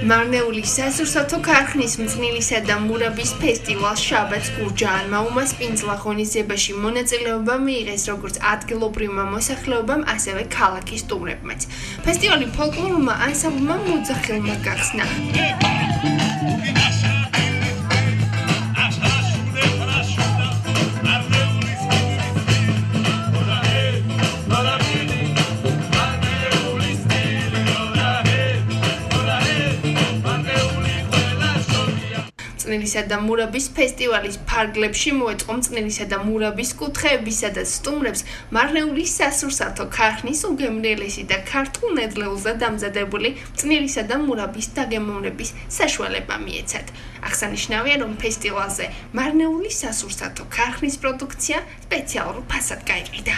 მარნეულის სასურსათო ქარხნის მწნილისა და მურაბის ფესტივალს შაბათს გურჯაანმა უმასპინძლა ღონისძიებაში მონაწილეობა მიიღეს როგორც ადგილობრივმა მოსახლეობამ, ასევე ქალაქის სტუმრებმაც. ფესტივალი ფოლკლორულმა ანსამბლმა მოძახილმა გახსნა. მწნილისა და მურაბის ფესტივალის ფარგლებში მოეწყო მწნილისა და მურაბის კუთხეებისა და სტუმრებს მარნეულის სასურსათო ქარხნის უგემრიელესი და ქართულ ნედლეულზე დამზადებული მწნილისა და მურაბის დაგემოვნების საშუალება მიეცათ. აღსანიშნავია, რომ ფესტივალზე მარნეულის სასურსათო ქარხნის პროდუქცია სპეციალურ ფასად გაიყიდა.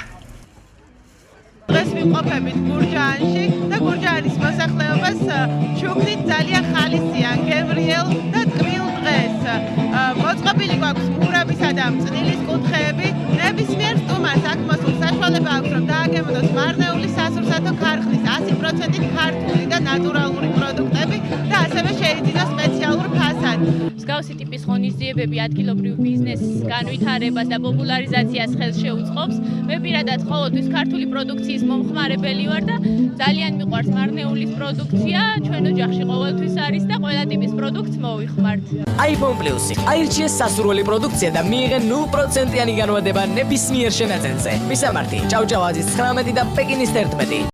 დღეს ვიმყოფებით გურჯაანში და გურჯაანის მოსახლეობას შუქნით ძალიან ხალისიან, გემრიელ და ტკბილ დღეს. მოწყობილი გვაქვს მურაბისა და მწნილის კუთხეები. ნებისმიერ სტუმარს აქ მოსულ საშუალება აქვს, რომ დააგემოვნოს მარნეულის სასურსათო ქარხნის 100% ქართული და ნატურალური პროდუქტები და ასევე შეიძინოს სპეციალურ ფასად. მსგავსი ტიპის ღონისძიებები ადგილობრივ ბიზნესის განვითარებას და პოპულარიზაციას ხელს შეუწყობს. მე პირადად ყოველთვის ქართული პროდუქციის მომხმარებელი ვარ და ძალიან მიყვარს მარნეულის პროდუქცია. ჩვენ ოჯახში ყოველთვის არის და ყველა ტიპის პროდუქტს მოვიხმართ. iPhone Plus-ი აირჩიეს სასურველი პროდუქცია და მიიღე 0%-იანი განმარტება ნებისმიერ შენაძენზე. მისამართი: ჭავჭავაძის 19 და პეკინის 11.